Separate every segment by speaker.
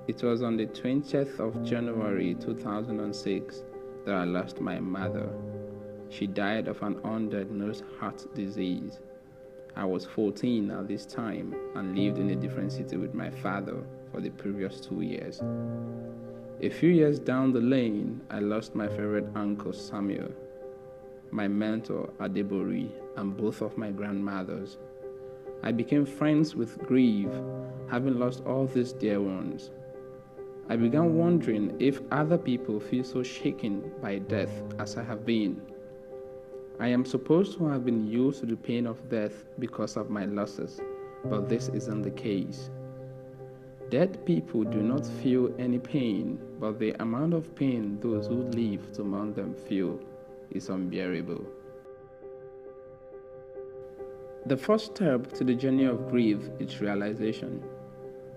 Speaker 1: It was on the 20th of January 2006 that I lost my mother. She died of an undiagnosed heart disease. I was 14 at this time and lived in a different city with my father for the previous 2 years. A few years down the lane, I lost my favorite uncle Samuel, my mentor Adebori, and both of my grandmothers. I became friends with grief, having lost all these dear ones. I began wondering if other people feel so shaken by death as I have been. I am supposed to have been used to the pain of death because of my losses, but this isn't the case. Dead people do not feel any pain, but the amount of pain those who live to mourn them feel is unbearable. The first step to the journey of grief is realization.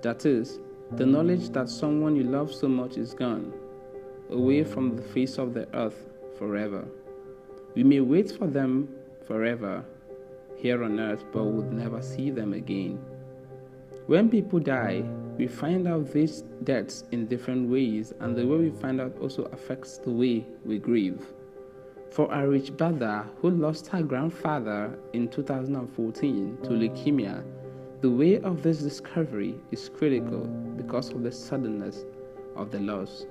Speaker 1: That is, the knowledge that someone you love so much is gone, away from the face of the earth forever. We may wait for them forever here on earth, but would never see them again. When people die, we find out these deaths in different ways, and the way we find out also affects the way we grieve. For Arich Bada, who lost her grandfather in 2014 to leukemia, the way of this discovery is critical because of the suddenness of the loss.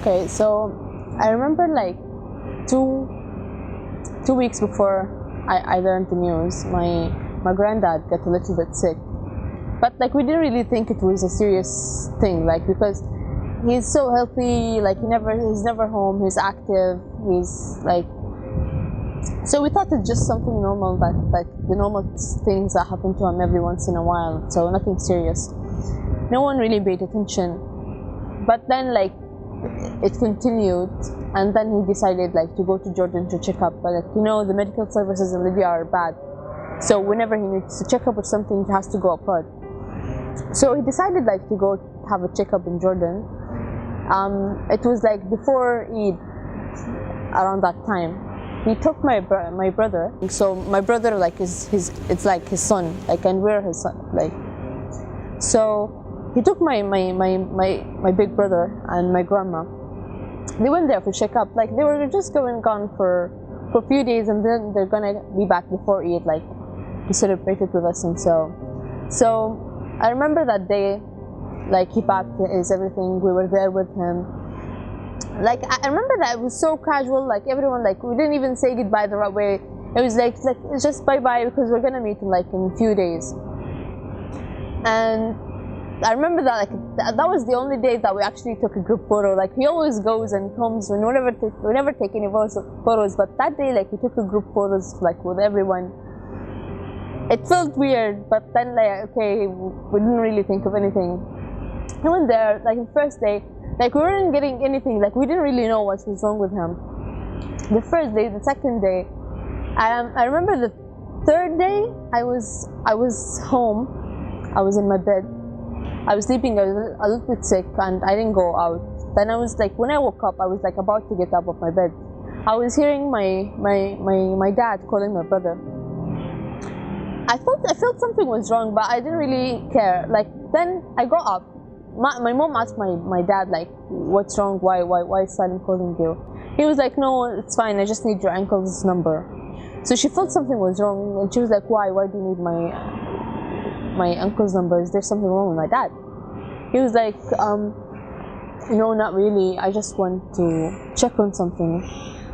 Speaker 2: Okay, so I remember like two weeks before I learned the news, my granddad got a little bit sick, but like we didn't really think it was a serious thing, like because he's so healthy, like he's never home, he's active, he's like, so we thought it's just something normal, that like the normal things that happen to him every once in a while, so nothing serious. No one really paid attention, but then like it continued, and then he decided like to go to Jordan to check up, but like, you know, the medical services in Libya are bad, so whenever he needs to check up or something, he has to go abroad. So he decided like to go have a checkup in Jordan. It was like before Eid, around that time. He took my brother. So my brother like it's like his son, like, and we're his son, like. So he took my big brother and my grandma. They went there for checkup. Like they were just gone for a few days, and then they're gonna be back before Eid, like to celebrate it with us. And so I remember that day, like he packed his everything. We were there with him. Like I remember that it was so casual. Like everyone, like we didn't even say goodbye the right way. It was like it's just bye bye because we're gonna meet in like in a few days. And I remember that like that was the only day that we actually took a group photo. Like he always goes and comes, we never take any photos, but that day like we took a group photos like with everyone. It felt weird, but then like okay, we didn't really think of anything. He went there like the first day, like we weren't getting anything, like we didn't really know what was wrong with him. The first day, the second day, I remember the third day I was home, I was in my bed. I was sleeping a little bit sick and I didn't go out. Then I was like, when I woke up, I was like about to get up of my bed. I was hearing my dad calling my brother. I felt something was wrong, but I didn't really care. Like then I got up. My mom asked my dad like, what's wrong? Why is Salim calling you? He was like, no, it's fine. I just need your uncle's number. So she felt something was wrong, and she was like, why do you need my uncle's number? Is there something wrong with my dad? He was like, no, not really. I just want to check on something.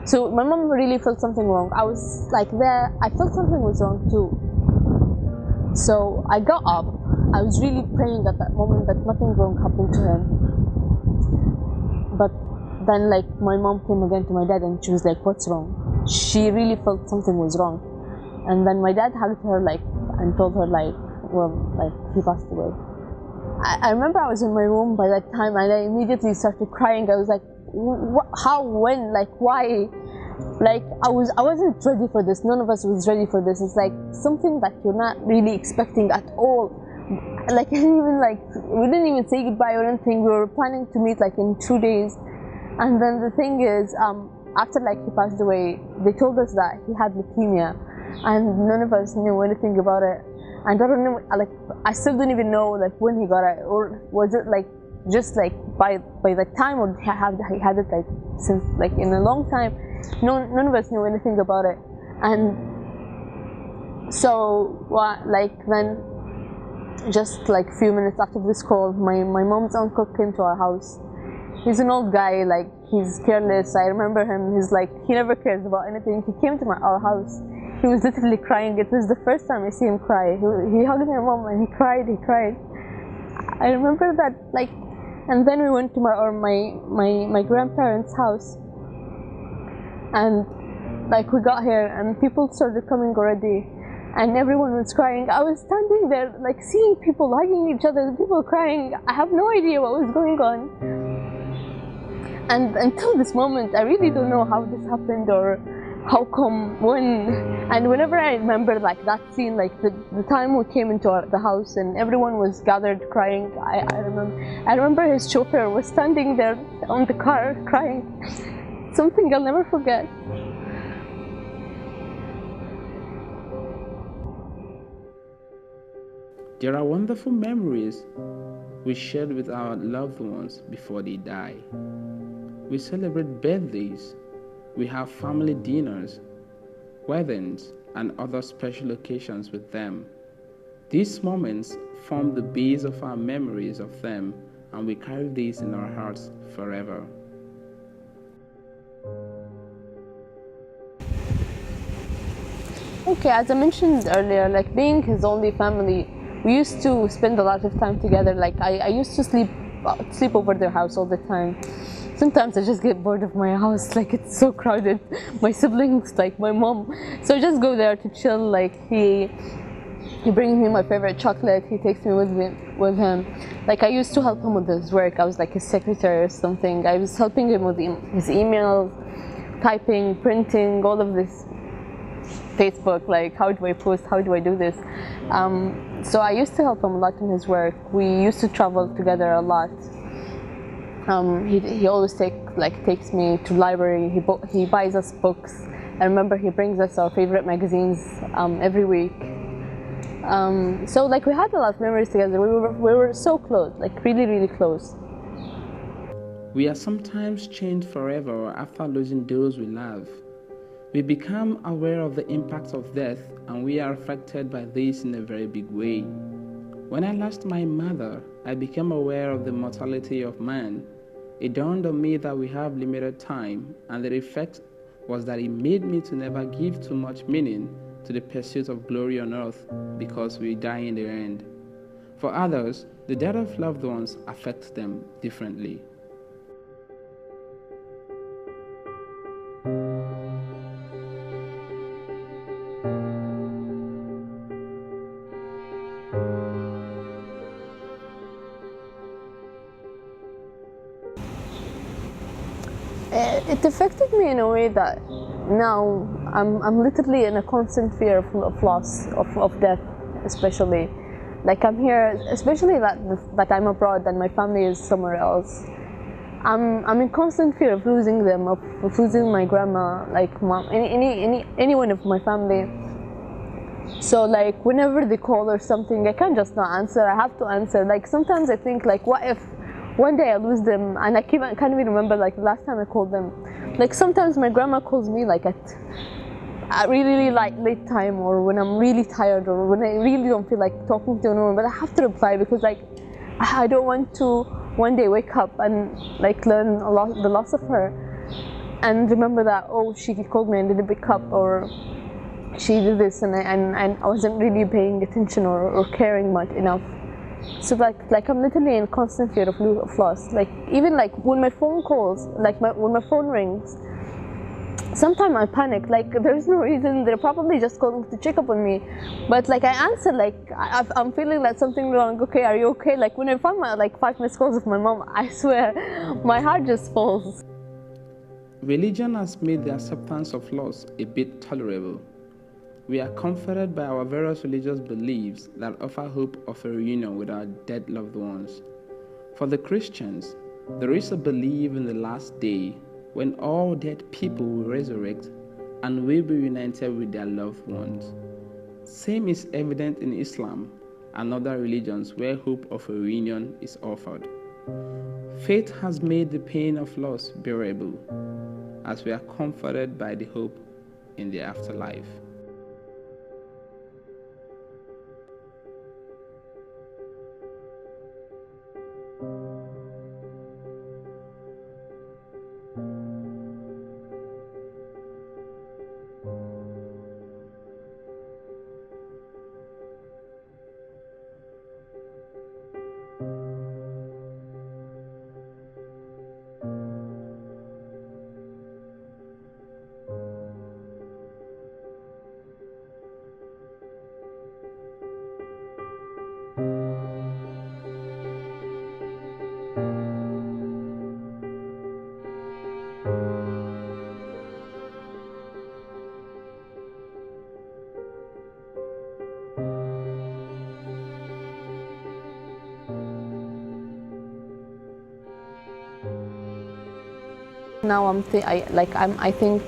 Speaker 2: So my mom really felt something wrong. I was like there. I felt something was wrong too. So I got up. I was really praying at that moment that nothing wrong happened to him. But then like my mom came again to my dad and she was like, what's wrong? She really felt something was wrong. And then my dad hugged her like and told her like, well, like he passed away. I remember I was in my room by that time, and I immediately started crying. I was like, how, when, like, why? Like, I wasn't ready for this. None of us was ready for this. It's like something that you're not really expecting at all. Like, we didn't even say goodbye or anything. We were planning to meet like in 2 days, and then the thing is, after like he passed away, they told us that he had leukemia, and none of us knew anything about it. And I don't know, like, I still don't even know like when he got it, or was it like just like by the time, or he had it like since like in a long time. None of us knew anything about it. And so then just like a few minutes after this call, my mom's uncle came to our house. He's an old guy, like he's careless. I remember him. He's like, he never cares about anything. He came to our house. He was literally crying. It was the first time I see him cry. He hugged my mom and he cried. I remember that, like, and then we went to my grandparents' house, and like we got here and people started coming already, and everyone was crying. I was standing there like seeing people hugging each other, people crying. I have no idea what was going on, and until this moment I really don't know how this happened or how come, when. And whenever I remember like that scene, like the time we came into the house and everyone was gathered crying, I remember his chauffeur was standing there on the car crying. Something I'll never forget.
Speaker 1: There are wonderful memories we shared with our loved ones before they die. We celebrate birthdays. We have family dinners, weddings, and other special occasions with them. These moments form the base of our memories of them, and we carry these in our hearts forever.
Speaker 2: Okay, as I mentioned earlier, like being his only family, we used to spend a lot of time together. Like I used to sleep over their house all the time. Sometimes I just get bored of my house, like it's so crowded. My siblings, like my mom, so I just go there to chill. Like he brings me my favorite chocolate. He takes me with him. Like I used to help him with his work. I was like his secretary or something. I was helping him with his emails, typing, printing, all of this. Facebook, like how do I post, how do I do this? So I used to help him a lot in his work. We used to travel together a lot. He always takes me to library. He buys us books. I remember he brings us our favorite magazines every week. So like we had a lot of memories together. We were so close, like really, really close.
Speaker 1: We are sometimes changed forever after losing those we love. We become aware of the impacts of death, and we are affected by this in a very big way. When I lost my mother, I became aware of the mortality of man. It dawned on me that we have limited time, and the effect was that it made me to never give too much meaning to the pursuit of glory on earth, because we die in the end. For others, the death of loved ones affects them differently.
Speaker 2: It affected me in a way that now I'm literally in a constant fear of loss, of death, especially. Like I'm here, especially that I'm abroad and my family is somewhere else. I'm in constant fear of losing them, of losing my grandma, like mom, anyone of my family. So like whenever they call or something, I can't just not answer. I have to answer. Like sometimes I think like, what if one day I lose them, and I can't even remember like the last time I called them. Like sometimes my grandma calls me like at really like late time, or when I'm really tired, or when I really don't feel like talking to anyone, but I have to reply because like I don't want to one day wake up and like learn the loss of her and remember that, oh, she called me and didn't pick up, or she did this and I wasn't really paying attention or caring much enough. So like I'm literally in constant fear of loss. Like even like when my phone calls, like when my phone rings, sometimes I panic, like there's no reason, they're probably just calling to check up on me, but like I answer, like I'm feeling like something wrong. Okay, are you okay? Like when I find my like 5 missed calls of my mom, I swear my heart just falls.
Speaker 1: Religion has made the acceptance of loss a bit tolerable. We are comforted by our various religious beliefs that offer hope of a reunion with our dead loved ones. For the Christians, there is a belief in the last day when all dead people will resurrect and will be united with their loved ones. Same is evident in Islam and other religions where hope of a reunion is offered. Faith has made the pain of loss bearable, as we are comforted by the hope in the afterlife.
Speaker 2: Now I think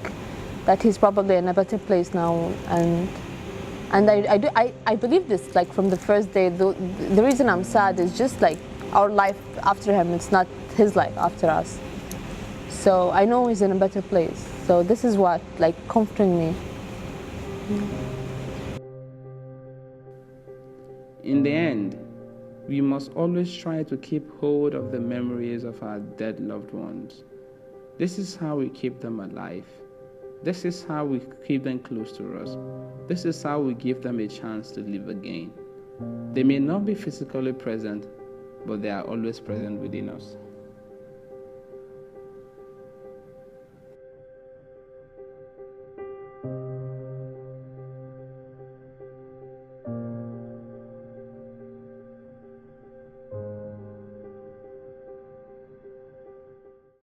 Speaker 2: that he's probably in a better place now, and I believe this like from the first day. The reason I'm sad is just like our life after him. It's not his life after us. So I know he's in a better place. So this is what like comforting me.
Speaker 1: In the end, we must always try to keep hold of the memories of our dead loved ones. This is how we keep them alive. This is how we keep them close to us. This is how we give them a chance to live again. They may not be physically present, but they are always present within us.